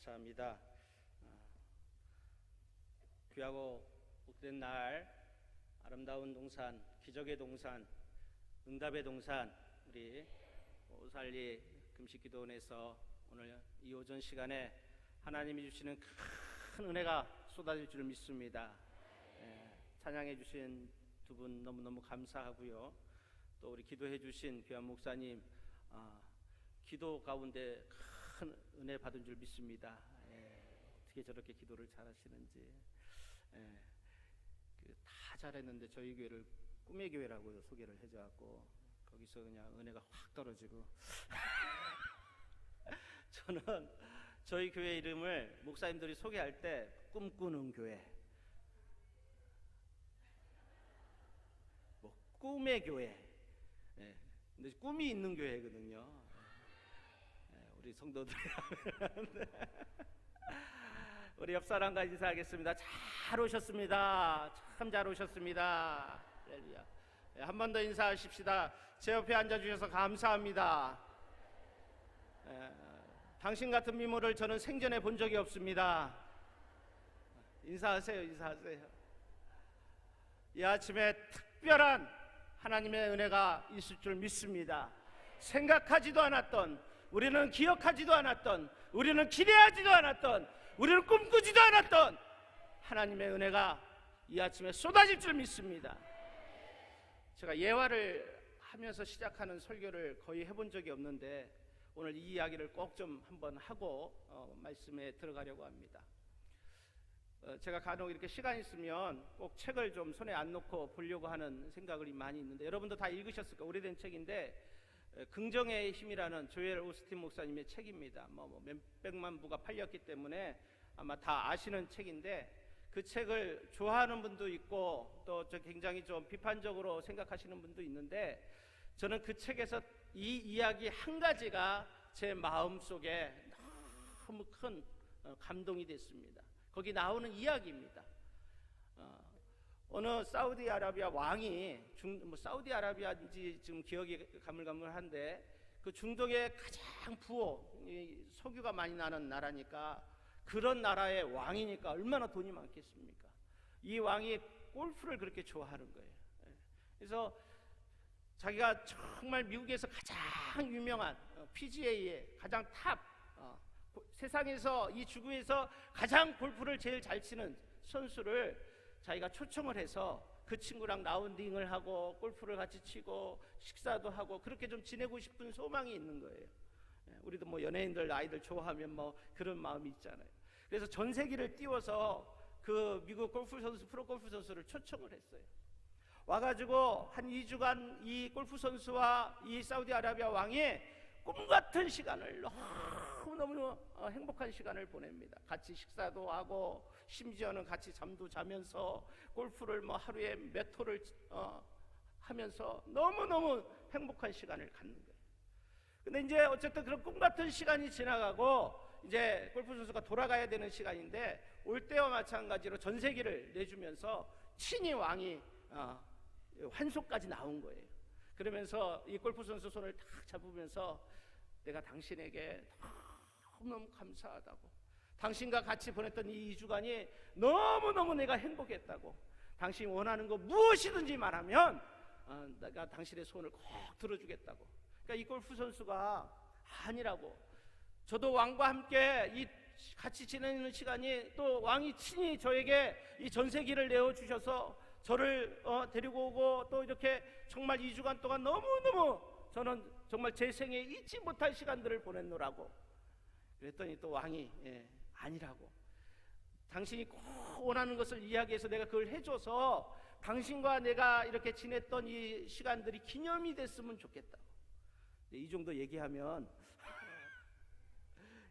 감사합니다. 귀하고 복된 날, 아름다운 동산, 기적의 동산, 응답의 동산, 우리 오살리 금식기도원에서 오늘 이 오전 시간에 하나님이 주시는 큰 은혜가 쏟아질 줄 믿습니다. 찬양해 주신 두 분 너무너무 감사하고요. 또 우리 기도해 주신 귀한 목사님, 기도 가운데 큰 은혜 받은 줄 믿습니다. 어떻게 저렇게 기도를 잘하시는지. 다 잘했는데 저희 교회를 꿈의 교회라고 소개를 해줘갖고 거기서 그냥 은혜가 확 떨어지고 저는 저희 교회 이름을 목사님들이 소개할 때 꿈꾸는 교회, 뭐 꿈의 교회, 근데 꿈이 있는 교회거든요. 우리 성도들이 우리 옆 사람과 인사하겠습니다. 잘 오셨습니다. 참 잘 오셨습니다. 할렐루야. 한 번 더 인사하십시다. 제 옆에 앉아주셔서 감사합니다. 당신 같은 미모를 저는 생전에 본 적이 없습니다. 인사하세요. 인사하세요. 이 아침에 특별한 하나님의 은혜가 있을 줄 믿습니다. 생각하지도 않았던, 우리는 기억하지도 않았던, 우리는 기대하지도 않았던, 우리는 꿈꾸지도 않았던 하나님의 은혜가 이 아침에 쏟아질 줄 믿습니다. 제가 예화를 하면서 시작하는 설교를 거의 해본 적이 없는데 오늘 이 이야기를 꼭 좀 한번 하고 말씀에 들어가려고 합니다. 제가 간혹 이렇게 시간 있으면 꼭 책을 좀 손에 안 놓고 보려고 하는 생각이 많이 있는데, 여러분도 다 읽으셨을 거예요. 오래된 책인데 긍정의 힘이라는 조엘 오스틴 목사님의 책입니다. 몇백만 부가 팔렸기 때문에 아마 다 아시는 책인데, 그 책을 좋아하는 분도 있고 또 굉장히 좀 비판적으로 생각하시는 분도 있는데, 저는 그 책에서 이 이야기 한 가지가 제 마음속에 너무 큰 감동이 됐습니다. 거기 나오는 이야기입니다. 어느 사우디아라비아 왕이 사우디아라비아인지 지금 기억이 가물가물한데, 그 중동의 가장 석유가 많이 나는 나라니까, 그런 나라의 왕이니까 얼마나 돈이 많겠습니까? 이 왕이 골프를 그렇게 좋아하는 거예요. 그래서 자기가 정말 미국에서 가장 유명한 PGA의 가장 탑, 세상에서 이 지구에서 가장 골프를 제일 잘 치는 선수를 자기가 초청을 해서 그 친구랑 라운딩을 하고 골프를 같이 치고 식사도 하고 그렇게 좀 지내고 싶은 소망이 있는 거예요. 우리도 뭐 연예인들 아이들 좋아하면 뭐 그런 마음이 있잖아요. 그래서 전세기를 띄워서 그 미국 골프 선수, 프로 골프 선수를 초청을 했어요. 와가지고 한 2주간 이 골프 선수와 이 사우디아라비아 왕이 꿈같은 시간을, 너무너무 행복한 시간을 보냅니다. 같이 식사도 하고 심지어는 같이 잠도 자면서 골프를 뭐 하루에 몇 홀을 하면서 너무너무 행복한 시간을 갖는 거예요. 근데 이제 어쨌든 그런 꿈같은 시간이 지나가고 이제 골프 선수가 돌아가야 되는 시간인데, 올 때와 마찬가지로 전세기를 내주면서 친히 왕이 환송까지 나온 거예요. 그러면서 이 골프 선수 손을 탁 잡으면서 내가 당신에게 너무너무 감사하다고, 당신과 같이 보냈던 이 2주간이 너무너무 내가 행복했다고, 당신이 원하는 거 무엇이든지 말하면 내가 당신의 손을 꼭 들어주겠다고. 그러니까 이 골프 선수가 아니라고, 저도 왕과 함께 이 같이 지내는 시간이, 또 왕이 친히 저에게 이 전세기를 내어주셔서 저를 데리고 오고 또 이렇게 정말 2주간 동안 너무너무 저는 정말 제 생에 잊지 못할 시간들을 보냈노라고. 그랬더니 또 왕이 아니라고, 당신이 꼭 원하는 것을 이야기해서 내가 그걸 해줘서 당신과 내가 이렇게 지냈던 이 시간들이 기념이 됐으면 좋겠다고. 이 정도 얘기하면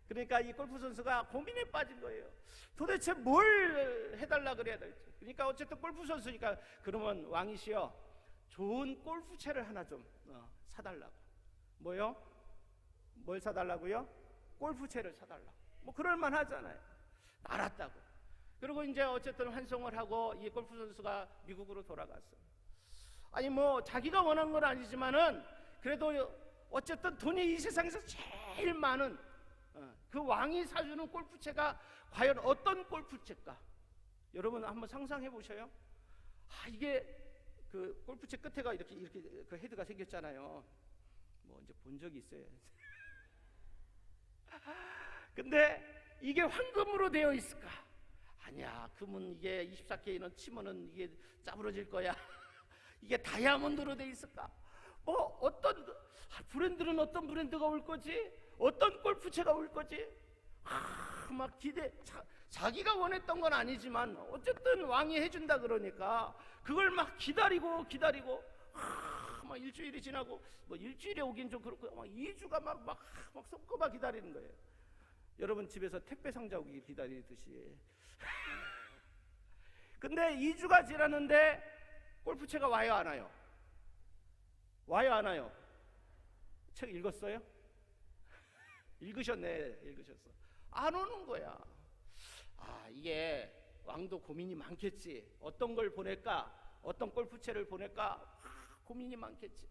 그러니까 이 골프 선수가 고민에 빠진 거예요. 도대체 뭘 해달라 그래야 될지. 그러니까 어쨌든 골프 선수니까, 그러면 왕이시여 좋은 골프채를 하나 좀 사달라고. 뭐요? 뭘 사달라고요? 골프채를 사달라고. 뭐 그럴만 하잖아요. 알았다고. 그리고 이제 어쨌든 환송을 하고 이 골프 선수가 미국으로 돌아갔어요. 아니 뭐 자기가 원한 건 아니지만은 그래도 어쨌든 돈이 이 세상에서 제일 많은 그 왕이 사주는 골프채가 과연 어떤 골프채일까? 여러분 한번 상상해 보셔요. 이게 그 골프채 끝에가 이렇게 그 헤드가 생겼잖아요. 뭐 이제 본 적이 있어요. 근데 이게 황금으로 되어 있을까? 아니야. 그러면 이게 24K는 치면은 이게 짜부러질 거야. 이게 다이아몬드로 되어 있을까? 뭐 어떤 브랜드는 어떤 브랜드가 올 거지? 어떤 골프채가 올 거지? 막 자기가 원했던 건 아니지만 어쨌든 왕이 해준다 그러니까 그걸 막 기다리고 막 일주일이 지나고 뭐 일주일에 오긴 좀 그렇고 막 2주가 막 손꼽아 기다리는 거예요. 여러분 집에서 택배 상자 오기 기다리듯이. 근데 2주가 지났는데 골프채가 와요 안 와요? 와요 안 와요? 책 읽었어요? 읽으셨네. 읽으셨어. 안 오는 거야. 이게 왕도 고민이 많겠지. 어떤 걸 보낼까? 어떤 골프채를 보낼까? 고민이 많겠지.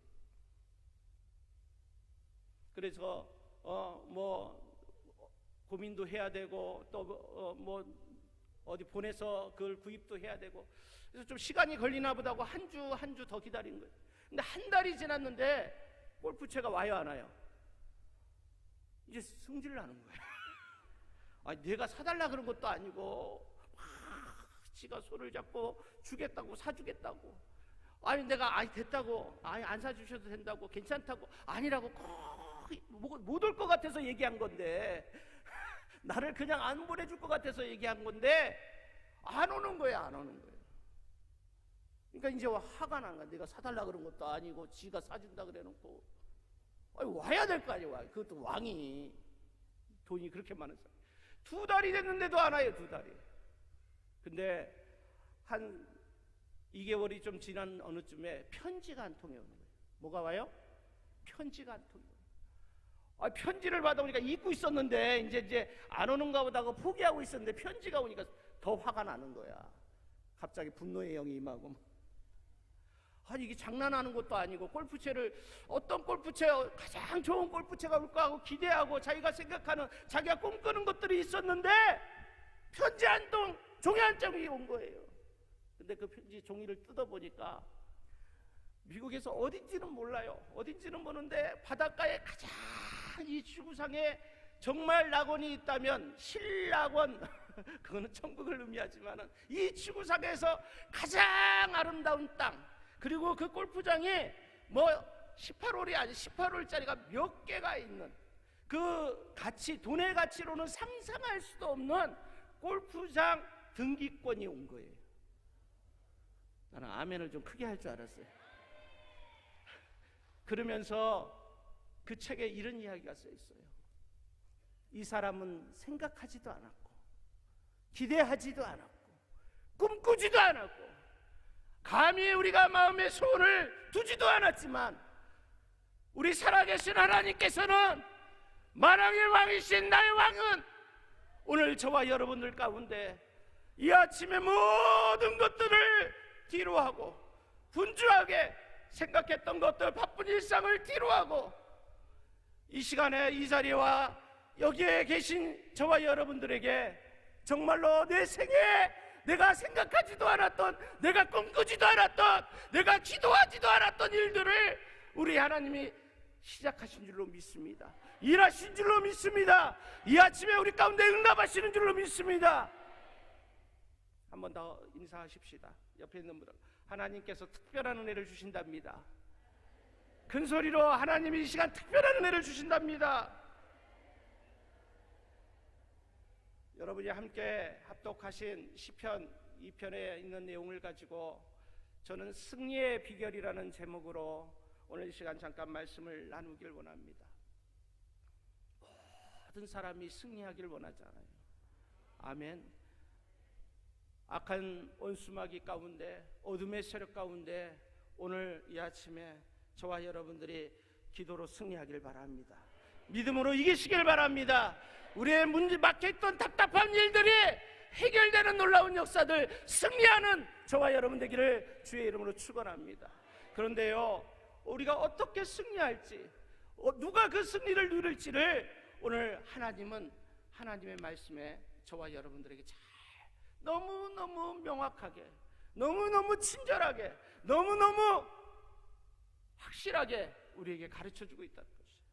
그래서 뭐 고민도 해야 되고 또 뭐 어디 보내서 그걸 구입도 해야 되고 그래서 좀 시간이 걸리나 보다고 한 주 더 기다린 거예요. 근데 한 달이 지났는데 골프채가 와요 안 와요? 이제 승질을 하는 거예요. 내가 사달라 그런 것도 아니고 지가 손을 잡고 주겠다고 사주겠다고 내가 됐다고 안 사주셔도 된다고 괜찮다고 아니라고 못 올 것 같아서 얘기한 건데 나를 그냥 안 보내줄 것 같아서 얘기한 건데 안 오는 거야. 안 오는 거예요. 그러니까 이제 화가 나는 거야. 내가 사달라 그런 것도 아니고 지가 사준다 그래놓고 와야 될 거 아니야. 그것도 왕이 돈이 그렇게 많은 사람 2달이 됐는데도 안 와요. 2달이. 근데 한 2개월이 좀 지난 어느 쯤에 편지가 한 통이 오는 거예요. 뭐가 와요? 편지가 한 통이 와요. 편지를 받아보니까 읽고 있었는데 이제 안 오는가 보다 하고 포기하고 있었는데 편지가 오니까 더 화가 나는 거야. 갑자기 분노의 영이 임하고 이게 장난하는 것도 아니고 골프채를 어떤 골프채 가장 좋은 골프채가 올까 하고 기대하고 자기가 생각하는 자기가 꿈꾸는 것들이 있었는데 편지 한 통 종이 한 장이 온 거예요. 근데 그 편지 종이를 뜯어보니까 미국에서 어딘지는 몰라요. 어딘지는 모르는데 바닷가에 가장 이 지구상에 정말 낙원이 있다면 신낙원 그거는 천국을 의미하지만은 이 지구상에서 가장 아름다운 땅 그리고 그 골프장에 뭐 18홀이 아니 18홀짜리가 몇 개가 있는 그 가치 돈의 가치로는 상상할 수도 없는 골프장 등기권이 온 거예요. 나는 아멘을 좀 크게 할 줄 알았어요. 그러면서 그 책에 이런 이야기가 써 있어요. 이 사람은 생각하지도 않았고 기대하지도 않았고 꿈꾸지도 않았고 감히 우리가 마음의 소원을 두지도 않았지만 우리 살아계신 하나님께서는 만왕의 왕이신 나의 왕은 오늘 저와 여러분들 가운데 이 아침에 모든 것들을 뒤로하고 분주하게 생각했던 것들 바쁜 일상을 뒤로하고 이 시간에 이 자리와 여기에 계신 저와 여러분들에게 정말로 내 생에 내가 생각하지도 않았던 내가 꿈꾸지도 않았던 내가 기도하지도 않았던 일들을 우리 하나님이 시작하신 줄로 믿습니다. 일하신 줄로 믿습니다. 이 아침에 우리 가운데 응답하시는 줄로 믿습니다. 한 번 더 인사하십시다. 옆에 있는 분들 하나님께서 특별한 은혜를 주신답니다. 큰 소리로 하나님이 이 시간 특별한 은혜를 주신답니다. 여러분이 함께 합독하신 시편 2편에 있는 내용을 가지고 저는 승리의 비결이라는 제목으로 오늘 이 시간 잠깐 말씀을 나누길 원합니다. 모든 사람이 승리하길 원하잖아요. 아멘. 악한 원수마귀 가운데 어둠의 세력 가운데 오늘 이 아침에 저와 여러분들이 기도로 승리하길 바랍니다. 믿음으로 이기시길 바랍니다. 우리의 문제 막혀있던 답답한 일들이 해결되는 놀라운 역사들 승리하는 저와 여러분 되기를 주의 이름으로 축원합니다. 그런데요 우리가 어떻게 승리할지 누가 그 승리를 누릴지를 오늘 하나님은 하나님의 말씀에 저와 여러분들에게 잘 너무너무 명확하게, 너무너무 친절하게, 너무너무 확실하게 우리에게 가르쳐주고 있다는 것이에요.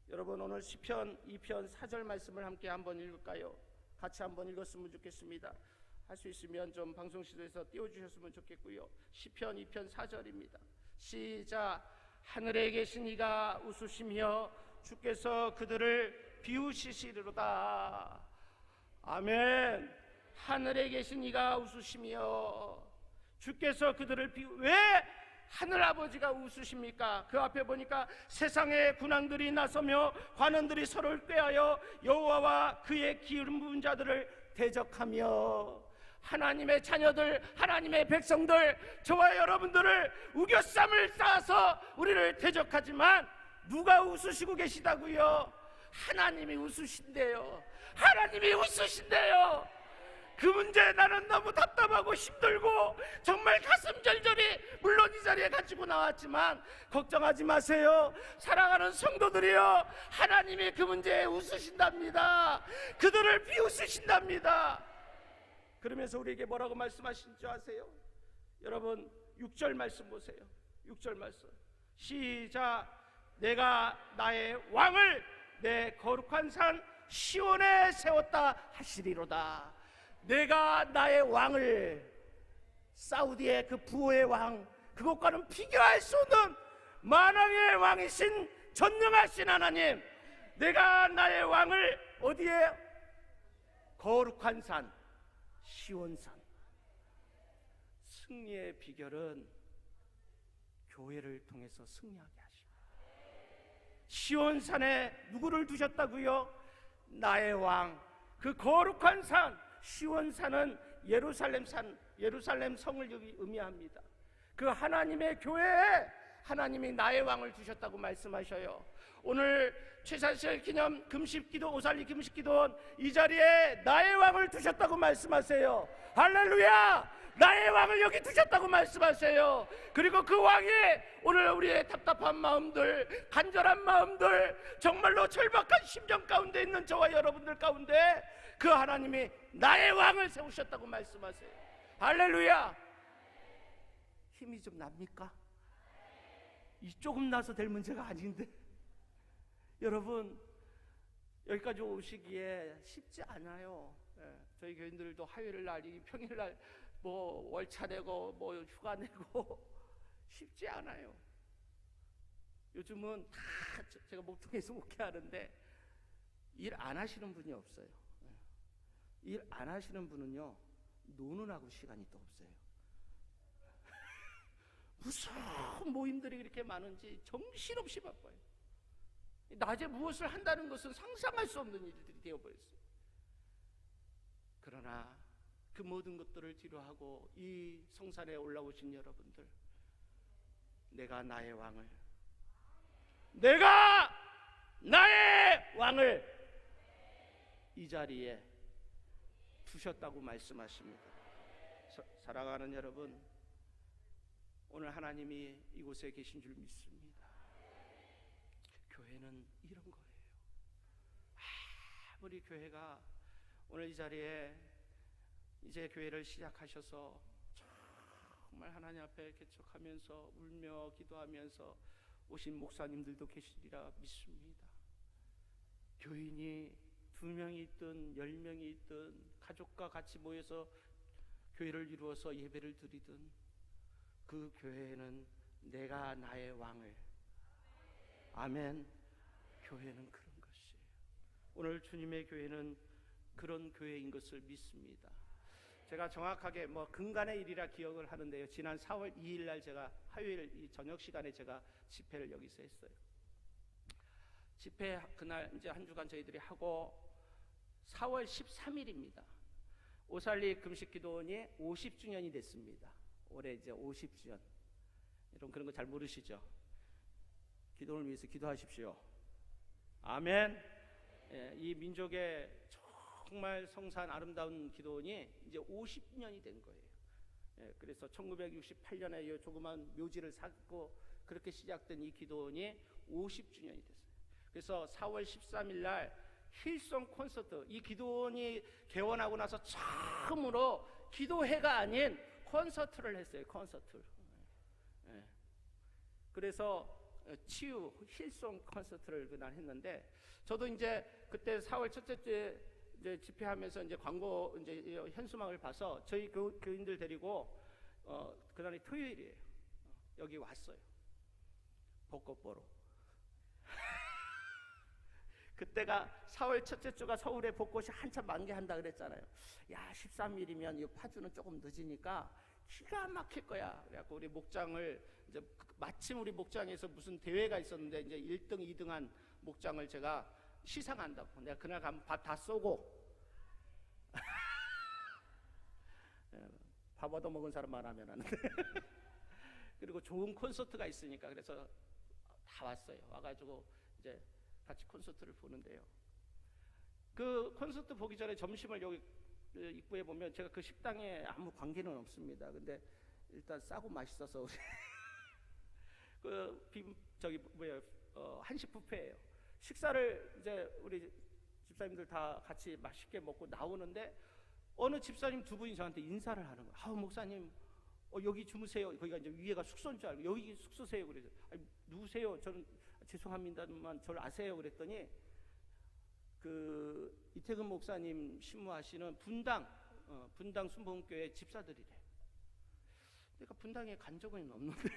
여러분, 오늘 시편 2편 4절 말씀을 함께 한번 읽을까요? 같이 한번 읽었으면 좋겠습니다. 할 수 있으면 좀 방송시도에서 띄워주셨으면 좋겠고요. 시편 2편 4절입니다. 시작. 하늘에 계신 이가 웃으시며 주께서 그들을 비우시리로다. 아멘. 하늘에 계신 이가 웃으시며 주께서 그들을 왜 하늘아버지가 웃으십니까? 그 앞에 보니까 세상의 군왕들이 나서며 관원들이 서로를 꾀하여 여호와와 그의 기름 부은 자들을 대적하며 하나님의 자녀들, 하나님의 백성들, 저와 여러분들을 우겨쌈을 쌓아서 우리를 대적하지만 누가 웃으시고 계시다고요? 하나님이 웃으신대요. 하나님이 웃으신대요. 그 문제에 나는 너무 답답하고 힘들고 정말 가슴 절절히 물론 이 자리에 가지고 나왔지만 걱정하지 마세요. 사랑하는 성도들이여, 하나님이 그 문제에 웃으신답니다. 그들을 비웃으신답니다. 그러면서 우리에게 뭐라고 말씀하신 줄 아세요? 여러분 6절 말씀 보세요. 6절 말씀 시작. 내가 나의 왕을 내 거룩한 산 시온에 세웠다 하시리로다. 내가 나의 왕을, 사우디의 그 부호의 왕, 그것과는 비교할 수 없는 만왕의 왕이신 전능하신 하나님, 내가 나의 왕을 어디에? 거룩한 산 시온산. 승리의 비결은 교회를 통해서 승리하게 하시고, 시온산에 누구를 두셨다고요? 나의 왕, 그 거룩한 산 시온산은 예루살렘 산, 예루살렘 성을 의미합니다. 그 하나님의 교회에 하나님이 나의 왕을 두셨다고 말씀하셔요. 오늘 최사실 기념 금식기도, 오살리 금식기도원 이 자리에 나의 왕을 두셨다고 말씀하세요. 할렐루야! 나의 왕을 여기 두셨다고 말씀하세요. 그리고 그 왕이 오늘 우리의 답답한 마음들, 간절한 마음들, 정말로 절박한 심정 가운데 있는 저와 여러분들 가운데 그 하나님이 나의 왕을 세우셨다고 말씀하세요. 할렐루야! 힘이 좀 납니까? 이 조금 나서 될 문제가 아닌데 여러분, 여기까지 오시기에 쉽지 않아요. 저희 교인들도 화요일 날, 평일 날 뭐 월차 내고 뭐 휴가 내고 쉽지 않아요. 요즘은 다 제가 목통에서 목회하는데 일 안 하시는 분이 없어요. 일 안 하시는 분은요, 노는 하고 시간이 또 없어요. 무슨 모임들이 그렇게 많은지 정신없이 바빠요. 낮에 무엇을 한다는 것은 상상할 수 없는 일들이 되어버렸어요. 그러나 그 모든 것들을 뒤로하고 이 성산에 올라오신 여러분들, 내가 나의 왕을, 내가 나의 왕을 이 자리에 두셨다고 말씀하십니다. 사랑하는 여러분, 오늘 하나님이 이곳에 계신 줄 믿습니다. 교회는 이런 거예요. 아무리 교회가 오늘 이 자리에 이제 교회를 시작하셔서 정말 하나님 앞에 개척하면서 울며 기도하면서 오신 목사님들도 계시리라 믿습니다. 교인이 2명이 있든 10명이 있든 가족과 같이 모여서 교회를 이루어서 예배를 드리든 그 교회에는 내가 나의 왕을, 아멘. 교회는 그런 것이에요. 오늘 주님의 교회는 그런 교회인 것을 믿습니다. 제가 정확하게 근간의 일이라 기억을 하는데요, 지난 4월 2일 날 제가 화요일 이 저녁 시간에 제가 집회를 여기서 했어요. 집회 그날 이제 한 주간 저희들이 하고 4월 13일입니다. 오살리 금식기도원이 50주년이 됐습니다. 올해 이제 50주년. 여러분 그런 거 잘 모르시죠? 기도를 위해서 기도하십시오. 아멘. 예, 이 민족의 정말 성산 아름다운 기도원이 이제 50년이 된 거예요. 예, 그래서 1968년에 이 조그만 묘지를 샀고 그렇게 시작된 이 기도원이 50주년이 됐어요. 그래서 4월 13일 날 힐송 콘서트, 이 기도원이 개원하고 나서 처음으로 기도회가 아닌 콘서트를 했어요. 콘서트. 예. 그래서 치유 힐송 콘서트를 그날 했는데, 저도 이제 그때 4월 첫째 주에 이제 집회하면서 이제 광고 이제 현수막을 봐서 저희 교인들 데리고 그날이 토요일이에요. 여기 왔어요. 벚꽃 보러. 그때가 4월 첫째 주가 서울에 벚꽃이 한참 만개한다 그랬잖아요. 야, 13일이면 이 파주는 조금 늦으니까 기가 막힐 거야. 그래갖고 우리 목장을 이제 마침 우리 목장에서 무슨 대회가 있었는데 이제 1등, 2등한 목장을 제가 시상한다고. 내가 그날 가면 밥 다 쏘고 밥 얻어 먹은 사람만 하면 하는데 그리고 좋은 콘서트가 있으니까 그래서 다 왔어요. 와가지고 이제 같이 콘서트를 보는데요. 그 콘서트 보기 전에 점심을 여기 입구에 보면 제가 그 식당에 아무 관계는 없습니다. 근데 일단 싸고 맛있어서 한식 뷔페예요. 식사를 이제 우리 집사님들 다 같이 맛있게 먹고 나오는데 어느 집사님 두 분이 저한테 인사를 하는 거예요. 아우 목사님, 여기 주무세요. 거기가 이제 위에가 숙소인 줄 알고 여기 숙소세요. 그래서 아니, 누구세요? 저는 죄송합니다만 저를 아세요? 그랬더니 그 이태근 목사님 신무하시는 분당 순복음교회 집사들이래. 그러니까 분당에 간 적은 없는데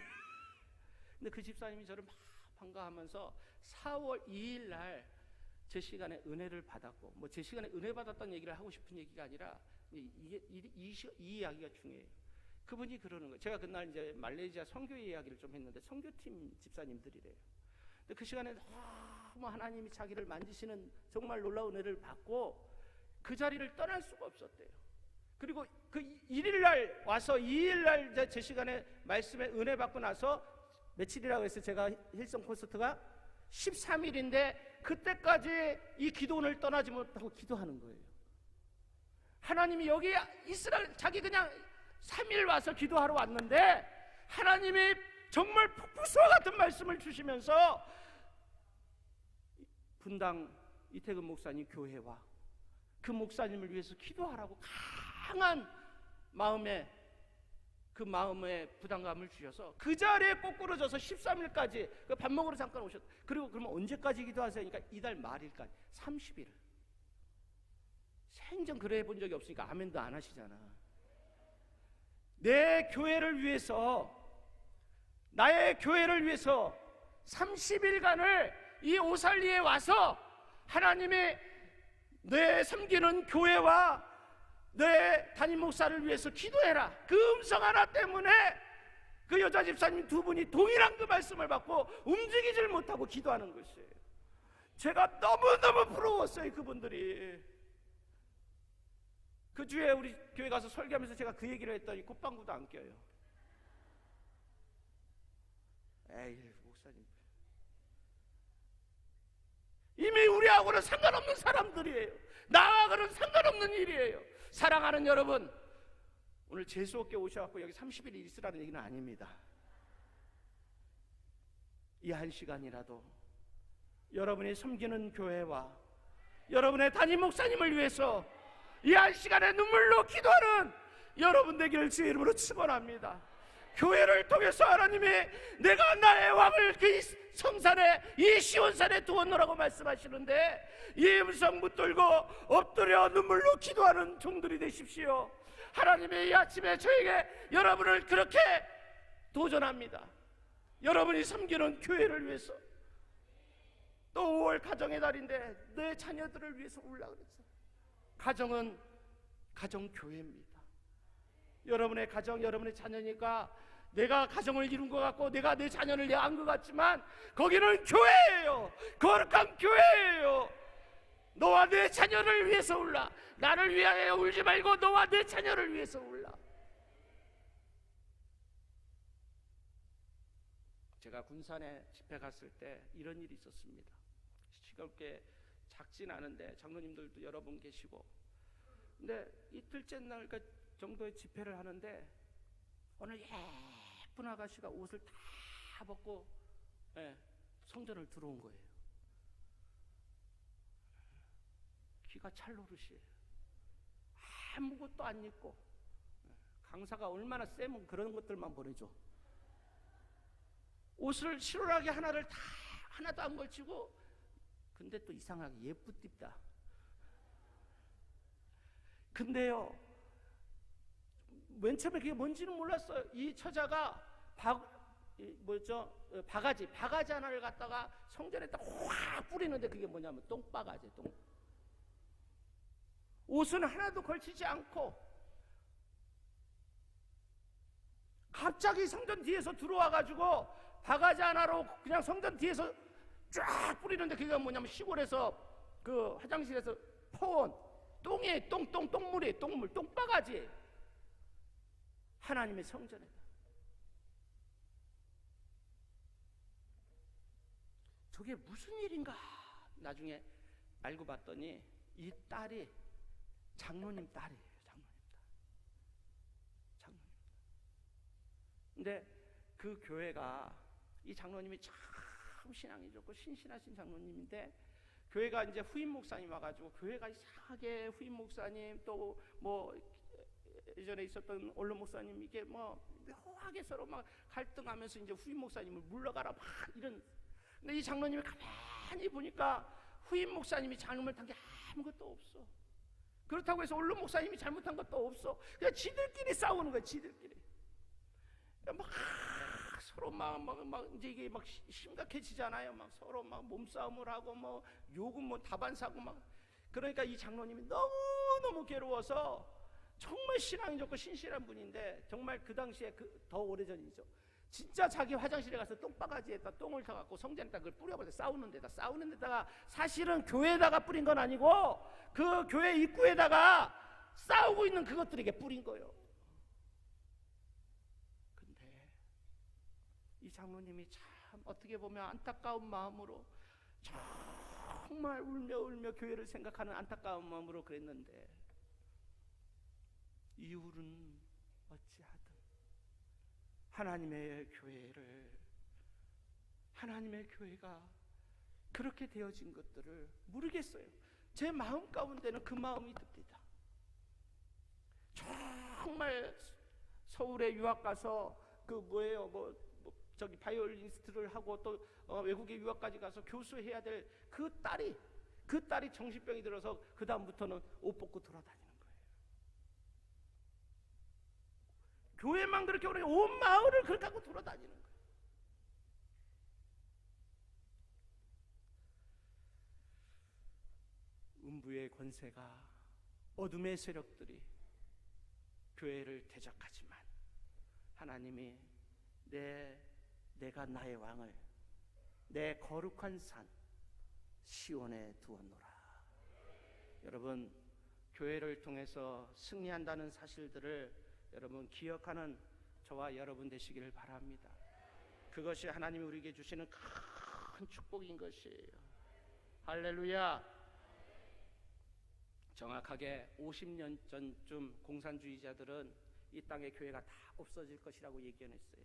근데 그 집사님이 저를 막 반가워하면서 4월 2일 날 제 시간에 은혜를 받았고, 뭐 제 시간에 은혜 받았다는 얘기를 하고 싶은 얘기가 아니라 이 이야기가 중요해요. 그분이 그러는 거예요. 제가 그날 이제 말레이시아 선교 이야기를 좀 했는데 선교팀 집사님들이래요. 근데 그 시간에 너무 하나님이 자기를 만지시는 정말 놀라운 은혜를 받고 그 자리를 떠날 수가 없었대요. 그리고 그 1일 날 와서 2일 날 제 시간에 말씀에 은혜 받고 나서 며칠이라고 했어요? 제가 힐송 콘서트가 13일인데 그때까지 이 기도원을 떠나지 못하고 기도하는 거예요. 하나님이 여기 이스라엘 자기 그냥 3일 와서 기도하러 왔는데 하나님이 정말 폭풍수와 같은 말씀을 주시면서 분당 이태근 목사님 교회와 그 목사님을 위해서 기도하라고 강한 마음에 부담감을 주셔서 그 자리에 꼬꾸러져서 13일까지 그 밥 먹으러 잠깐 오셨. 그리고 그러면 언제까지 기도하세요? 그러니까 이달 말일까지 30일. 생전 그래 해본 적이 없으니까 아멘도 안 하시잖아. 내 교회를 위해서, 나의 교회를 위해서 30일간을 이 오살리에 와서 하나님이 내 섬기는 교회와 내 담임 목사를 위해서 기도해라. 그 음성 하나 때문에 그 여자 집사님 두 분이 동일한 그 말씀을 받고 움직이질 못하고 기도하는 것이에요. 제가 너무너무 부러웠어요. 그분들이 그 주에 우리 교회 가서 설교하면서 제가 그 얘기를 했더니 꽃방구도 안 껴요. 에이 목사님, 이미 우리하고는 상관없는 사람들이에요. 나하고는 상관없는 일이에요. 사랑하는 여러분, 오늘 재수없게 오셔갖고 여기 30일 있으라는 얘기는 아닙니다. 이 한 시간이라도 여러분이 섬기는 교회와 여러분의 담임 목사님을 위해서 이 한 시간에 눈물로 기도하는 여러분 되기를 주의 이름으로 축원합니다. 교회를 통해서 하나님이 내가 나의 왕을 그 성산에 이 시온산에 두었노라고 말씀하시는데 이 음성 붙들고 엎드려 눈물로 기도하는 종들이 되십시오. 하나님이 이 아침에 저에게 여러분을 그렇게 도전합니다. 여러분이 섬기는 교회를 위해서. 또 5월 가정의 달인데 내 자녀들을 위해서 울라 그랬어요. 가정은 가정교회입니다. 여러분의 가정, 여러분의 자녀니까 내가 가정을 이룬 것 같고 내가 내 자녀를 낳은 것 같지만 거기는 교회예요. 거룩한 교회예요. 너와 내 자녀를 위해서 울라. 나를 위하여 울지 말고 너와 내 자녀를 위해서 울라. 제가 군산에 집회 갔을 때 이런 일이 있었습니다. 시골게 작진 않은데 장로님들도 여러 분 계시고, 근데 이틀째 날 정도의 집회를 하는데 오늘 예쁜 아가씨가 옷을 다 벗고 성전을 들어온 거예요. 귀가 찰노릇이에요. 아무것도 안 입고, 강사가 얼마나 세면 그런 것들만 보내줘. 옷을 실오라기 하나를 다 하나도 안 걸치고, 근데 또 이상하게 예쁘띠다. 근데요, 맨 처음에 그게 뭔지는 몰랐어요. 이 처자가 바가지 하나를 갖다가 성전에다 확 뿌리는데 그게 뭐냐면 똥바가지, 똥. 옷은 하나도 걸치지 않고 갑자기 성전 뒤에서 들어와가지고 바가지 하나로 그냥 성전 뒤에서 쫙 뿌리는데 그게 뭐냐면 시골에서 그 화장실에서 퍼온 똥이 똥물이 똥바가지. 하나님의 성전에다. 저게 무슨 일인가 나중에 알고 봤더니 이 딸이 장로님 딸이에요. 장로님. 근데 그 교회가, 이 장로님이 참 신앙이 좋고 신실하신 장로님인데, 교회가 이제 후임 목사님 와가지고, 교회가 이상하게 후임 목사님 또 뭐 예전에 있었던 언론 목사님 이게 뭐 묘하게 서로 막 갈등하면서 이제 후임 목사님을 물러가라 막 이런. 근데 이 장로님이 가만히 보니까 후임 목사님이 잘못한 게 아무것도 없어. 그렇다고 해서 언론 목사님이 잘못한 것도 없어. 그냥 지들끼리 싸우는 거야, 지들끼리. 막 서로 막 이제 이게 막 심각해지잖아요. 막 서로 막 몸싸움을 하고 뭐 욕은 뭐 다반사고 막. 그러니까 이 장로님이 너무 괴로워서, 정말 신앙이 좋고 신실한 분인데, 정말 그 당시에 더 오래전이죠. 진짜 자기 화장실에 가서 똥바가지에다 똥을 타갖고 성전에다 그걸 뿌려버려. 싸우는 데다가 사실은 교회에다가 뿌린 건 아니고 그 교회 입구에다가 싸우고 있는 그것들에게 뿌린 거예요. 근데 이 장로님이 참 어떻게 보면 안타까운 마음으로, 정말 울며 교회를 생각하는 안타까운 마음으로 그랬는데, 이유는 어찌하든 하나님의 교회가 그렇게 되어진 것들을 모르겠어요. 제 마음 가운데는 그 마음이 듭니다. 정말 서울에 유학 가서 저기 바이올리니스트를 하고 또 외국에 유학까지 가서 교수해야 될 그 딸이 정신병이 들어서 그 다음부터는 옷 벗고 돌아다니는 거예요. 교회만 그렇게 오래 온 마을을 그렇게 하고 돌아다니는 거예요. 음부의 권세가, 어둠의 세력들이 교회를 대적하지만 하나님이 내가 나의 왕을 내 거룩한 산 시온에 두었노라. 여러분, 교회를 통해서 승리한다는 사실들을 여러분 기억하는 저와 여러분 되시기를 바랍니다. 그것이 하나님이 우리에게 주시는 큰 축복인 것이에요. 할렐루야. 정확하게 50년 전쯤 공산주의자들은 이 땅의 교회가 다 없어질 것이라고 예견했어요.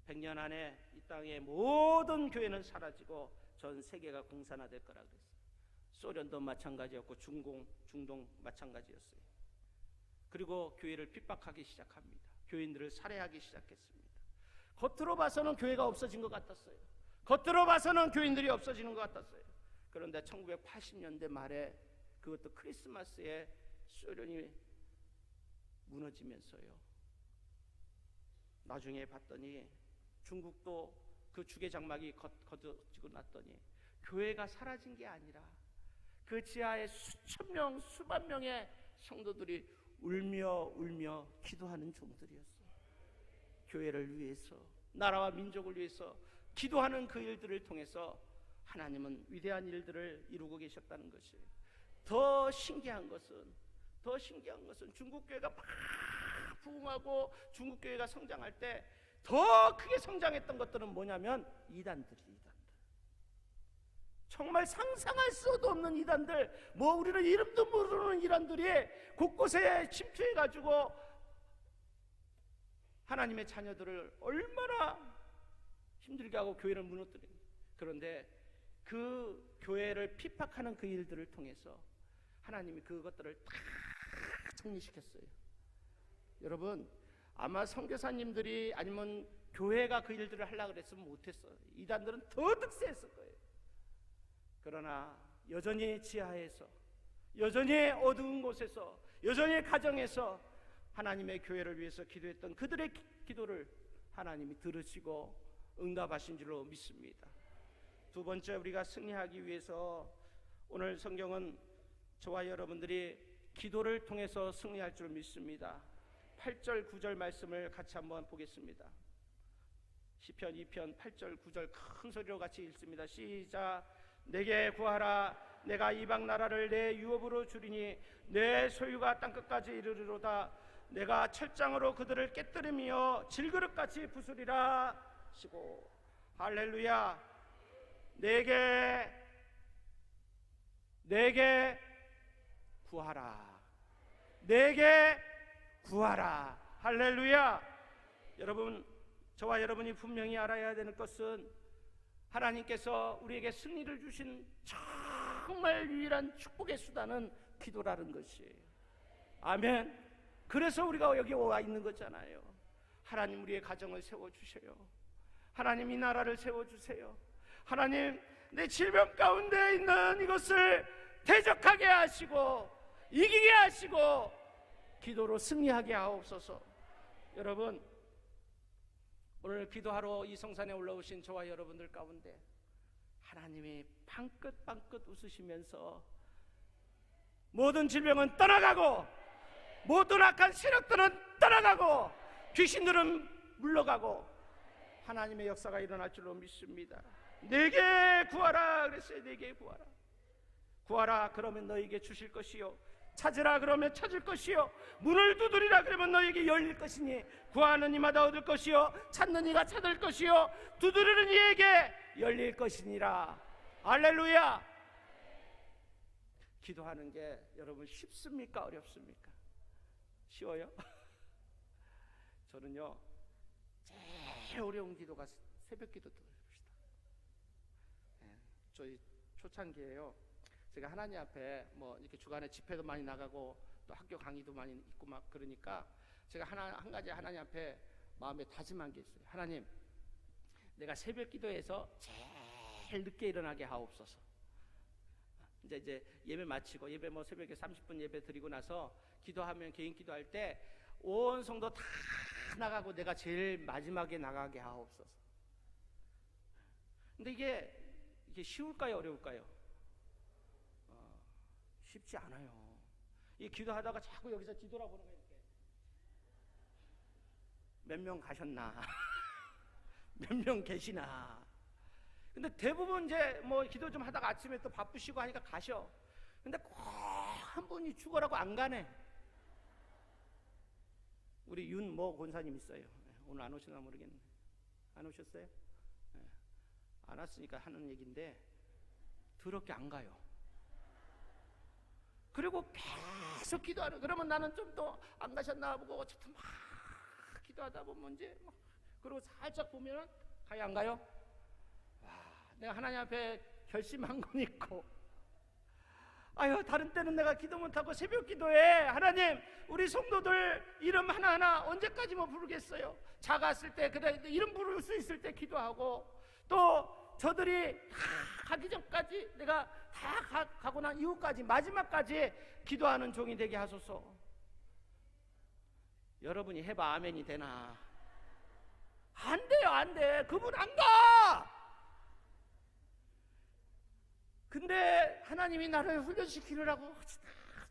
100년 안에 이 땅의 모든 교회는 사라지고 전 세계가 공산화될 거라 그랬어요. 소련도 마찬가지였고 중동 마찬가지였어요. 그리고 교회를 핍박하기 시작합니다. 교인들을 살해하기 시작했습니다. 겉으로 봐서는 교회가 없어진 것 같았어요. 겉으로 봐서는 교인들이 없어지는 것 같았어요. 그런데 1980년대 말에, 그것도 크리스마스에 소련이 무너지면서요, 나중에 봤더니 중국도 그 주계 장막이 걷어지고 났더니 교회가 사라진 게 아니라 그 지하에 수천 명, 수만 명의 성도들이 울며 기도하는 종들이었어요. 교회를 위해서, 나라와 민족을 위해서 기도하는 그 일들을 통해서 하나님은 위대한 일들을 이루고 계셨다는 것이에요. 더 신기한 것은 중국교회가 막 부흥하고 중국교회가 성장할 때 더 크게 성장했던 것들은 뭐냐면 이단들. 정말 상상할 수도 없는 이단들, 우리는 이름도 모르는 이단들이 곳곳에 침투해가지고 하나님의 자녀들을 얼마나 힘들게 하고 교회를 무너뜨린. 그런데 그 교회를 핍박하는 그 일들을 통해서 하나님이 그것들을 다 정리시켰어요. 여러분, 아마 선교사님들이 아니면 교회가 그 일들을 하려고 그랬으면 못했어요. 이단들은 더 득세했을 거예요. 그러나 여전히 지하에서, 여전히 어두운 곳에서, 여전히 가정에서 하나님의 교회를 위해서 기도했던 그들의 기도를 하나님이 들으시고 응답하신 줄로 믿습니다. 두 번째, 우리가 승리하기 위해서 오늘 성경은 저와 여러분들이 기도를 통해서 승리할 줄 믿습니다. 8절 9절 말씀을 같이 한번 보겠습니다. 시편 2편 8절 9절 큰 소리로 같이 읽습니다. 시작. 내게 구하라. 내가 이방 나라를 내 유업으로 주리니 내 소유가 땅끝까지 이르리로다. 내가 철장으로 그들을 깨뜨리며 질그릇같이 부수리라 시고. 할렐루야. 내게 구하라. 내게 구하라. 할렐루야. 여러분, 저와 여러분이 분명히 알아야 되는 것은 하나님께서 우리에게 승리를 주신 정말 유일한 축복의 수단은 기도라는 것이에요. 아멘. 그래서 우리가 여기 와 있는 거잖아요. 하나님, 우리의 가정을 세워주세요. 하나님, 이 나라를 세워주세요. 하나님, 내 질병 가운데 있는 이것을 대적하게 하시고 이기게 하시고 기도로 승리하게 하옵소서. 여러분, 오늘 기도하러 이 성산에 올라오신 저와 여러분들 가운데 하나님이 방긋방긋 웃으시면서 모든 질병은 떠나가고 모든 악한 세력들은 떠나가고 귀신들은 물러가고 하나님의 역사가 일어날 줄로 믿습니다. 내게 구하라 그랬어요. 내게 구하라. 구하라 그러면 너에게 주실 것이요, 찾으라 그러면 찾을 것이요, 문을 두드리라 그러면 너에게 열릴 것이니 구하는 이마다 얻을 것이요, 찾는 이가 찾을 것이요, 두드리는 이에게 열릴 것이니라. 할렐루야. 기도하는 게 여러분 쉽습니까? 어렵습니까? 쉬워요? 저는요, 제일 어려운 기도가 새벽 기도 드립시다. 저희 초창기에요, 제가 하나님 앞에 뭐 이렇게 주간에 집회도 많이 나가고 또 학교 강의도 많이 있고 막 그러니까 제가 한 가지 하나님 앞에 마음에 다짐한 게 있어요. 하나님, 내가 새벽 기도에서 제일 늦게 일어나게 하옵소서. 이제 예배 마치고 예배 뭐 새벽에 30분 예배 드리고 나서 기도하면 개인 기도할 때 온 성도 다 나가고 내가 제일 마지막에 나가게 하옵소서. 근데 이게 쉬울까요? 어려울까요? 쉽지 않아요. 이 기도하다가 자꾸 여기서 뒤돌아보는 거예요. 몇 명 가셨나? 몇 명 계시나? 근데 대부분 이제 뭐 기도 좀 하다가 아침에 또 바쁘시고 하니까 가셔. 근데 꼭 한 분이 죽어라고 안 가네. 우리 윤모 권사님 있어요. 오늘 안 오시나 모르겠네. 안 오셨어요? 안 왔으니까 하는 얘기인데 더럽게 안 가요. 그리고 계속 기도하는. 그러면 나는 좀 더 안 가셨나 보고 어쨌든 막 기도하다 보면 이제 막 그리고 살짝 보면은 가요 안 가요? 와, 내가 하나님 앞에 결심한 건 있고, 아유 다른 때는 내가 기도 못하고 새벽 기도에 하나님 우리 성도들 이름 하나하나 언제까지 뭐 부르겠어요. 작았을 때 그래 이름 부를 수 있을 때 기도하고 또 저들이 다 가기 전까지 내가 다 가고 난 이후까지 마지막까지 기도하는 종이 되게 하소서. 여러분이 해봐 아멘이 되나? 안 돼요. 안 돼. 그분 안 가. 근데 하나님이 나를 훈련시키느라고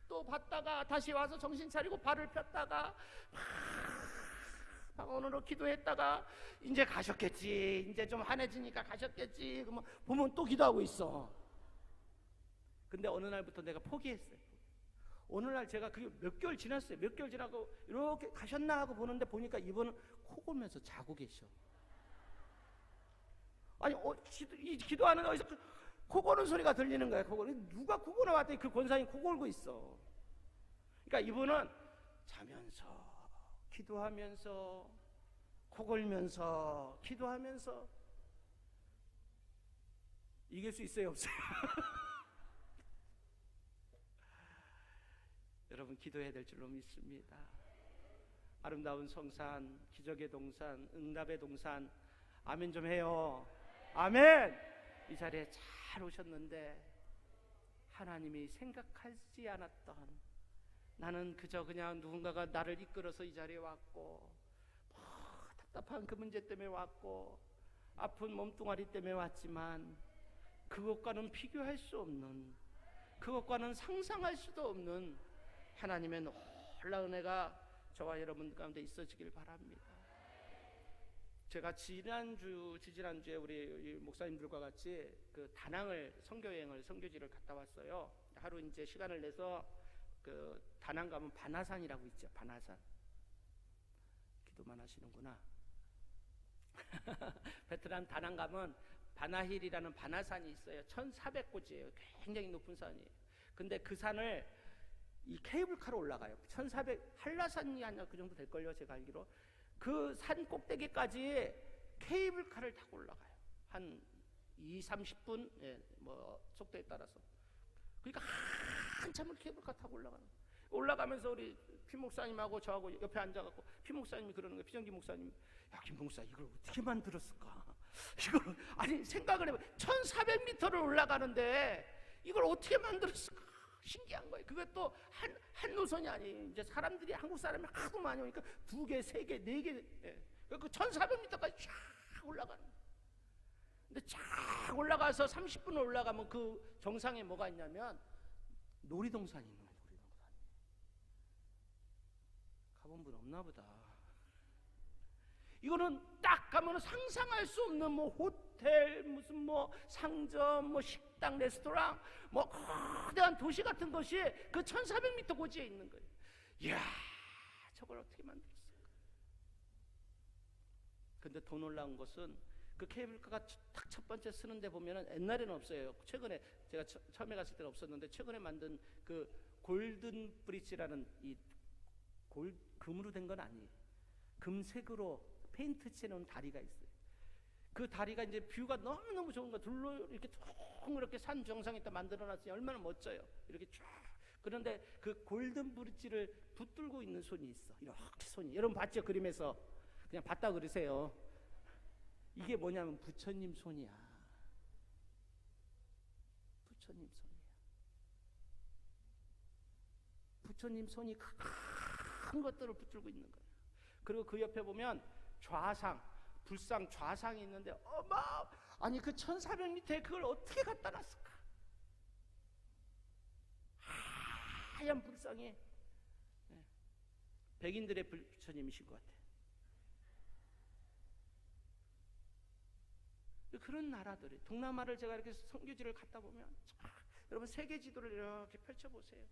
또 봤다가 다시 와서 정신 차리고 발을 폈다가 방언으로 기도했다가 이제 가셨겠지, 이제 좀 한해지니까 가셨겠지, 그러면 보면 또 기도하고 있어. 근데 어느 날부터 내가 포기했어요. 어느 날 제가 그게 몇 개월 지났어요. 몇 개월 지나고 이렇게 가셨나 하고 보는데 보니까 이분은 코 골면서 자고 계셔. 아니 기도하는 어디서 코 고는 소리가 들리는 거야. 누가 코 고나 왔더니 그 권사님 코 골고 있어. 그러니까 이분은 자면서 기도하면서 코 골면서 기도하면서 이길 수 있어요, 없어요? 여러분 기도해야 될 줄로 믿습니다. 아름다운 성산, 기적의 동산, 응답의 동산, 아멘 좀 해요. 아멘. 이 자리에 잘 오셨는데 하나님이 생각하지 않았던, 나는 그저 그냥 누군가가 나를 이끌어서 이 자리에 왔고, 답답한 그 문제 때문에 왔고, 아픈 몸뚱아리 때문에 왔지만 그것과는 비교할 수 없는, 그것과는 상상할 수도 없는 하나님의 놀라운 은혜가 저와 여러분 가운데 있어지길 바랍니다. 제가 지지난주에 우리 목사님들과 같이 그 다낭을 선교지를 갔다 왔어요. 하루 이제 시간을 내서 그 다낭 가면 바나산이라고 있죠. 바나산. 기도만 하시는구나. 베트남 다낭 가면 바나힐이라는 바나산이 있어요. 1400고지예요. 굉장히 높은 산이에요. 근데 그 산을 이 케이블카로 올라가요. 1400 한라산이 아니라 그 정도 될걸요, 제가 알기로. 그 산 꼭대기까지 케이블카를 타고 올라가요. 한 20-30분, 예, 뭐 속도에 따라서. 그러니까 한참을 케이블카 타고 올라가면서 우리 피 목사님하고 저하고 옆에 앉아갖고 피 목사님이 그러는 거예요. 피정기 목사님, 야 김 목사 이걸 어떻게 만들었을까? 이걸 아니 생각을 해봐. 1400m를 올라가는데 이걸 어떻게 만들었을까? 신기한 거예요. 그것도 한 노선이 아니에요. 이제 사람들이, 한국 사람이 하도 많이 오니까 2개, 3개, 4개, 예. 그 1400m까지 쫙 올라가는 거예요. 근데 쫙 올라가서 30분을 올라가면 그 정상에 뭐가 있냐면 놀이동산이 있는 거예요. 놀이동산. 가본 분 없나 보다. 이거는 딱 가면 상상할 수 없는 뭐 호텔, 무슨 뭐 상점, 뭐 식당, 레스토랑, 뭐 거대한 도시 같은 것이 그 1400m 고지에 있는 거예요. 이야, 저걸 어떻게 만들었을까? 근데 더 놀라운 것은 그 케이블카가 딱 첫 번째 쓰는데 보면은 옛날에는 없어요. 최근에 제가 처음에 갔을 때는 없었는데 최근에 만든 그 골든 브릿지라는 이 금으로 된 건 아니에요. 금색으로 페인트 칠해놓은 다리가 있어요. 그 다리가 이제 뷰가 너무너무 좋은 거, 둘로 이렇게 쭉 이렇게 산 정상에다 만들어놨으니 얼마나 멋져요. 이렇게 쭉. 그런데 그 골든 브릿지를 붙들고 있는 손이 있어. 이렇게 손이. 여러분 봤죠? 그림에서. 그냥 봤다 그러세요. 이게 뭐냐면 부처님 손이야. 부처님 손이야. 부처님 손이 큰 것들을 붙들고 있는 거예요. 그리고 그 옆에 보면 불상 좌상이 있는데 아니 그 1400m에 그걸 어떻게 갖다 놨을까? 하얀 불상에 백인들의 부처님이신 것 같아요. 그런 나라들이, 동남아를 제가 이렇게 선교지를 갔다 보면 여러분 세계 지도를 이렇게 펼쳐보세요.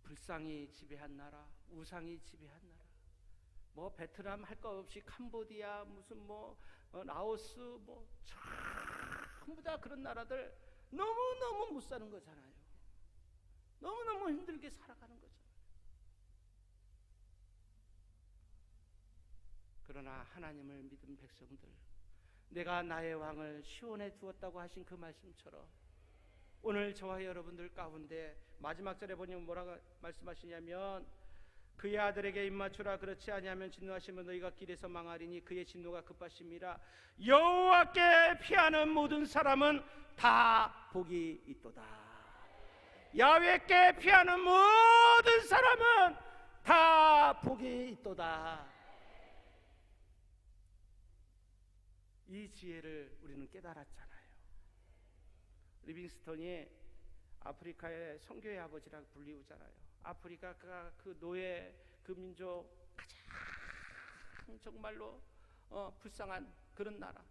불상이 지배한 나라, 우상이 지배한 나라, 뭐 베트남 할 것 없이 캄보디아, 무슨 뭐 라오스, 뭐 전부 다 그런 나라들 너무너무 못 사는 거잖아요. 너무너무 힘들게 살아가는 거잖아요. 그러나 하나님을 믿은 백성들, 내가 나의 왕을 시온에 두었다고 하신 그 말씀처럼 오늘 저와 여러분들 가운데 마지막 절에 보니 뭐라고 말씀하시냐면, 그의 아들에게 입맞추라, 그렇지 아니하면 진노하시면 너희가 길에서 망하리니 그의 진노가 급하심이라. 여호와께 피하는 모든 사람은 다 복이 있도다. 야훼께 피하는 모든 사람은 다 복이 있도다. 이 지혜를 우리는 깨달았잖아요. 리빙스턴이 아프리카의 선교의 아버지라고 불리우잖아요. 아프리카가 그 노예, 그 민족 가장 정말로 불쌍한 그런 나라.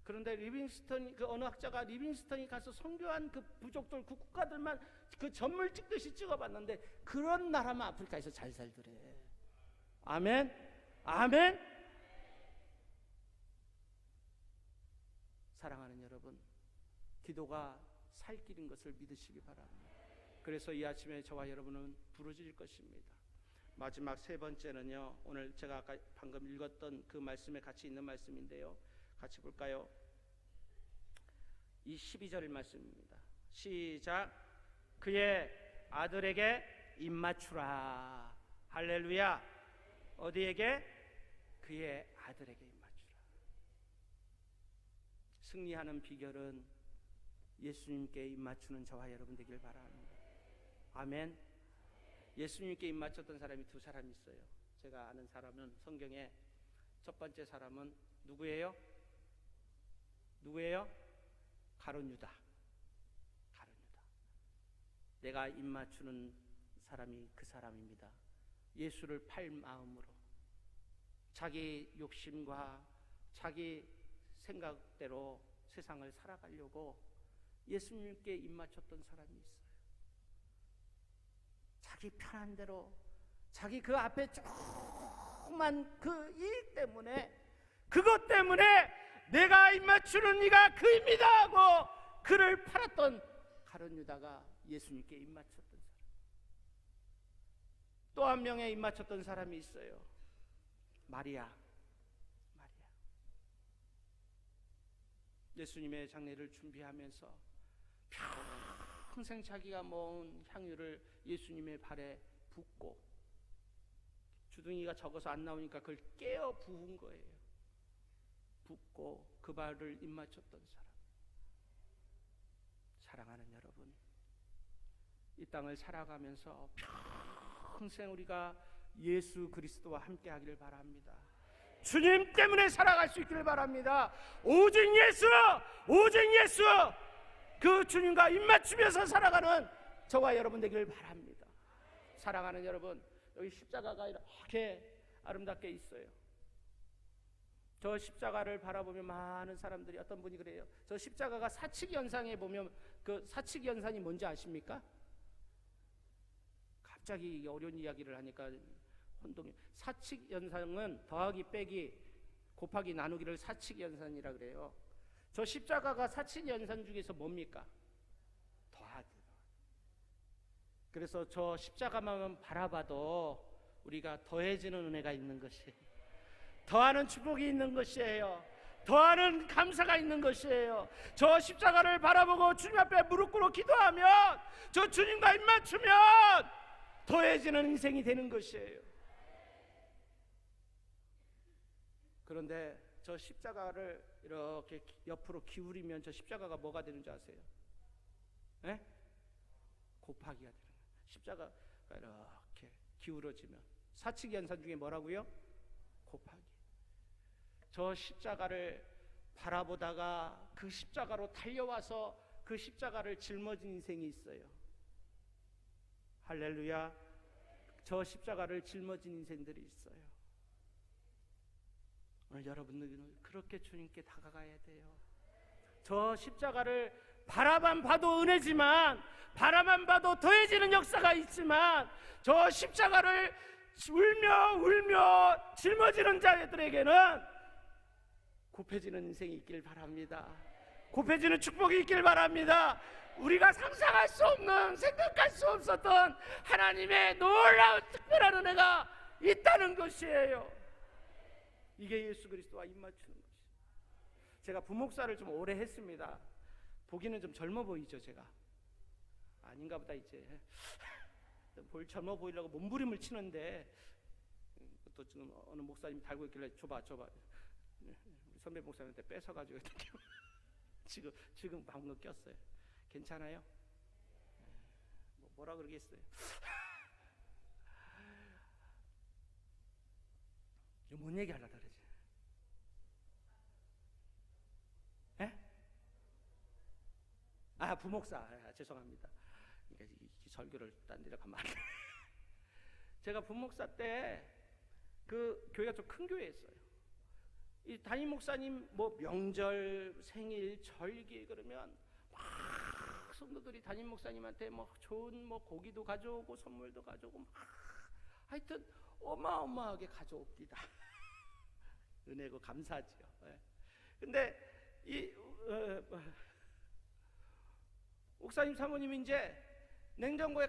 그런데 리빙스턴이, 그 어느 학자가 리빙스턴이 가서 선교한 그 부족들, 그 국가들만 그 전물 찍듯이 찍어봤는데 그런 나라만 아프리카에서 잘 살더래. 아멘, 아멘. 사랑하는 여러분, 기도가 살 길인 것을 믿으시기 바랍니다. 그래서 이 아침에 저와 여러분은 부르짖을 것입니다. 마지막 세 번째는요, 오늘 제가 아까 방금 읽었던 그 말씀에 같이 있는 말씀인데요, 같이 볼까요? 이 12절 말씀입니다. 시작. 그의 아들에게 입맞추라. 할렐루야. 어디에게? 그의 아들에게 입맞추라. 승리하는 비결은 예수님께 입맞추는 저와 여러분 되길 바랍니다. 아멘. 예수님께 입맞췄던 사람이 두 사람이 있어요. 제가 아는 사람은 성경에 첫 번째 사람은 누구예요? 가룟 유다. 내가 입맞추는 사람이 그 사람입니다. 예수를 팔 마음으로 자기 욕심과 자기 생각대로 세상을 살아가려고 예수님께 입맞췄던 사람이 있어요. 자기 편한 대로 자기 그 앞에 조그만 그 일 때문에 그것 때문에 내가 입맞추는 이가 그입니다 하고 그를 팔았던 가룟 유다가 예수님께 입맞췄던 사람. 또 한 명의 입맞췄던 사람이 있어요. 마리아. 예수님의 장례를 준비하면서 평생 자기가 모은 향유를 예수님의 발에 붓고 주둥이가 적어서 안 나오니까 그걸 깨어 부은 거예요. 붓고 그 발을 입맞췄던 사람. 사랑하는 여러분, 이 땅을 살아가면서 평생 우리가 예수 그리스도와 함께 하기를 바랍니다. 주님 때문에 살아갈 수 있기를 바랍니다. 오직 예수 그 주님과 입맞추면서 살아가는 저와 여러분 되기를 바랍니다. 사랑하는 여러분, 여기 십자가가 이렇게 아름답게 있어요. 저 십자가를 바라보면 많은 사람들이, 어떤 분이 그래요. 저 십자가가 사칙연산에 보면 그 사칙연산이 뭔지 아십니까? 갑자기 어려운 이야기를 하니까 혼동이. 사칙연산은 더하기 빼기 곱하기 나누기를 사칙연산이라 그래요. 저 십자가가 사칙연산 중에서 뭡니까? 더하기. 그래서 저 십자가만 바라봐도 우리가 더해지는 은혜가 있는 것이, 더하는 축복이 있는 것이에요. 더하는 감사가 있는 것이에요. 저 십자가를 바라보고 주님 앞에 무릎 꿇고 기도하면, 저 주님과 입맞추면 더해지는 인생이 되는 것이에요. 그런데 저 십자가를 이렇게 옆으로 기울이면 저 십자가가 뭐가 되는 줄 아세요? 네? 곱하기가 되는 거예요. 십자가가 이렇게 기울어지면 사칙연산 중에 뭐라고요? 곱하기. 저 십자가를 바라보다가 그 십자가로 달려와서 그 십자가를 짊어진 인생이 있어요. 할렐루야. 저 십자가를 짊어진 인생들이 있어요. 오늘 여러분들은 그렇게 주님께 다가가야 돼요. 저 십자가를 바라만 봐도 은혜지만, 바라만 봐도 더해지는 역사가 있지만, 저 십자가를 울며 짊어지는 자들에게는 곱해지는 인생이 있길 바랍니다. 곱해지는 축복이 있길 바랍니다. 우리가 상상할 수 없는, 생각할 수 없었던 하나님의 놀라운 특별한 은혜가 있다는 것이에요. 이게 예수 그리스도와 입맞추는 것이에요. 제가 부목사를 좀 오래 했습니다. 보기는 좀 젊어 보이죠, 제가? 아닌가 보다. 이제 볼 젊어 보이려고 몸부림을 치는데, 또 지금 어느 목사님이 달고 있길래 줘봐 우리 선배 목사님한테 뺏어가지고 지금 방금 꼈어요. 괜찮아요? 뭐라 그러겠어요? 뭔 얘기 하려고 그러지? 에? 부목사. 죄송합니다. 이 설교를 딴 데로 가면 안 돼. 제가 부목사 때 그 교회가 좀 큰 교회였어요. 이 담임 목사님 뭐 명절, 생일, 절기 그러면 막 성도들이 담임 목사님한테 뭐 좋은 뭐 고기도 가져오고 선물도 가져오고 막 하여튼 어마어마하게 가져옵니다. 은혜고 감사지요. 근데 이 목사님 사모님이 이제 냉장고에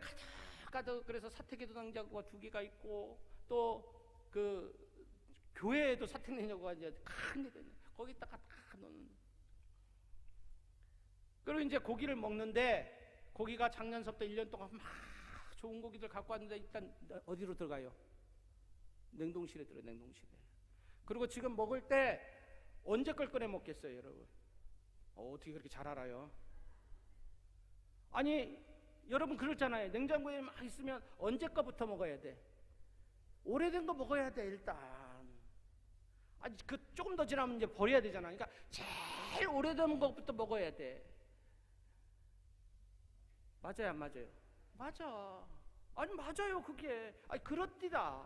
가득 그래서 사택에도 냉장고가 2개가 있고, 또 그 교회에도 사택 냉장고가 이제 큰 데 거기다가 다 넣는. 그리고 이제 고기를 먹는데 고기가 작년서부터 1년 동안 막 좋은 고기들 갖고 왔는데 일단 어디로 들어가요? 냉동실에 들어요. 냉동실에. 그리고 지금 먹을 때 언제 걸 꺼내 먹겠어요, 여러분? 어떻게 그렇게 잘 알아요? 아니, 여러분 그렇잖아요. 냉장고에 막 있으면 언제 거부터 먹어야 돼? 오래된 거 먹어야 돼, 일단. 아니, 그 조금 더 지나면 이제 버려야 되잖아. 그러니까 제일 오래된 것부터 먹어야 돼. 맞아요, 안 맞아요? 맞아. 아니, 맞아요, 그게. 아니, 그렇디다.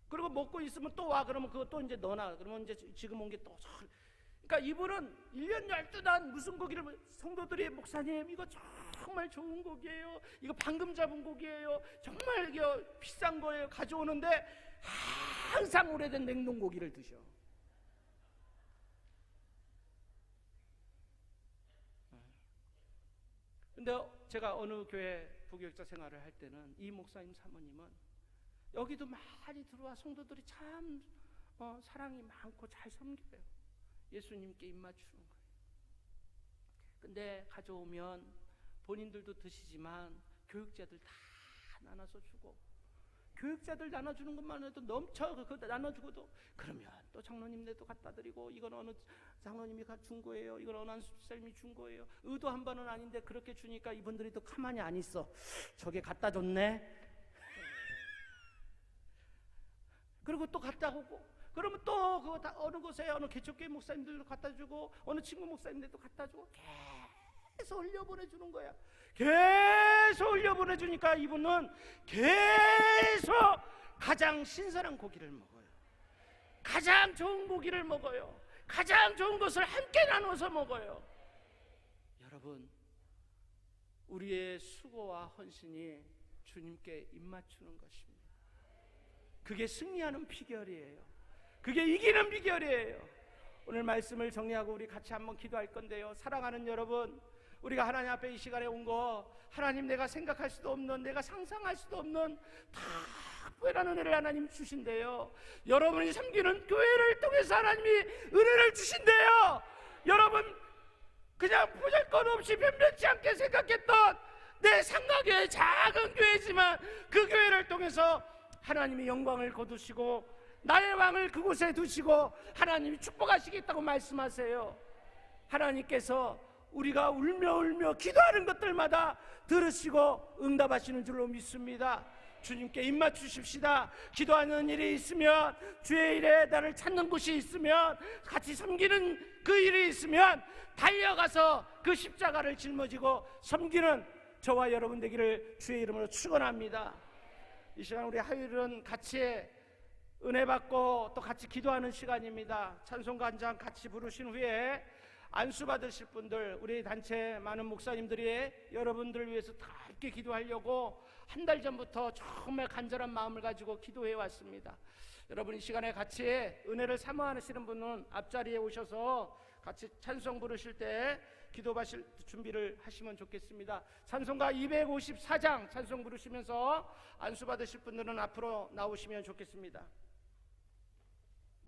그리고 먹고 있으면 또 와. 그러면 그거 또 이제 넣어놔. 그러면 이제 지금 온 게 또. 그러니까 이분은 1년 12단 무슨 고기를, 성도들이 목사님 이거 정말 좋은 고기예요. 이거 방금 잡은 고기예요. 정말 이거 비싼 거예요. 가져오는데 항상 오래된 냉동 고기를 드셔. 근데 제가 어느 교회 부교육자 생활을 할 때는 이 목사님 사모님은 여기도 많이 들어와 성도들이 참 사랑이 많고 잘 섬겨요. 예수님께 입 맞추는 거예요. 근데 가져오면 본인들도 드시지만 교육자들 다 나눠서 주고, 교육자들 나눠주는 것만 해도 넘쳐. 그거 나눠주고도 그러면 또 장로님네도 갖다 드리고, 이건 어느 장로님이 준 거예요, 이건 어느 선생님이 준 거예요. 의도한 바는 아닌데 그렇게 주니까 이분들이 또 가만히 안 있어. 저게 갖다 줬네. 그리고 또 갖다 오고, 그러면 또 그거 다 어느 곳에 어느 개척교회 목사님들도 갖다 주고, 어느 친구 목사님들도 갖다 주고, 계속 흘려보내주는 거야. 계속 흘려보내주니까 이분은 계속 가장 신선한 고기를 먹어요. 가장 좋은 고기를 먹어요. 가장 좋은 것을 함께 나눠서 먹어요. 여러분, 우리의 수고와 헌신이 주님께 입맞추는 것입니다. 그게 승리하는 비결이에요. 그게 이기는 비결이에요. 오늘 말씀을 정리하고 우리 같이 한번 기도할 건데요. 사랑하는 여러분, 우리가 하나님 앞에 이 시간에 온 거, 하나님 내가 생각할 수도 없는, 내가 상상할 수도 없는 특별한 은혜를 하나님 주신대요. 여러분이 섬기는 교회를 통해서 하나님이 은혜를 주신대요. 여러분 그냥 보잘것없이 변변치 않게 생각했던 내 상가교회, 작은 교회지만 그 교회를 통해서 하나님이 영광을 거두시고 나의 왕을 그곳에 두시고 하나님이 축복하시겠다고 말씀하세요. 하나님께서 우리가 울며 기도하는 것들마다 들으시고 응답하시는 줄로 믿습니다. 주님께 입맞추십시다. 기도하는 일이 있으면, 주의 일에 나를 찾는 곳이 있으면, 같이 섬기는 그 일이 있으면 달려가서 그 십자가를 짊어지고 섬기는 저와 여러분 되기를 주의 이름으로 축원합니다. 이 시간 우리 화요일은 같이 은혜 받고 또 같이 기도하는 시간입니다. 찬송가 한 장 같이 부르신 후에 안수 받으실 분들, 우리 단체 많은 목사님들이 여러분들을 위해서 함께 기도하려고 한 달 전부터 정말 간절한 마음을 가지고 기도해 왔습니다. 여러분 이 시간에 같이 은혜를 사모하시는 분은 앞자리에 오셔서 같이 찬송 부르실 때 기도하실 준비를 하시면 좋겠습니다. 찬송가 254장 찬송 부르시면서 안수 받으실 분들은 앞으로 나오시면 좋겠습니다.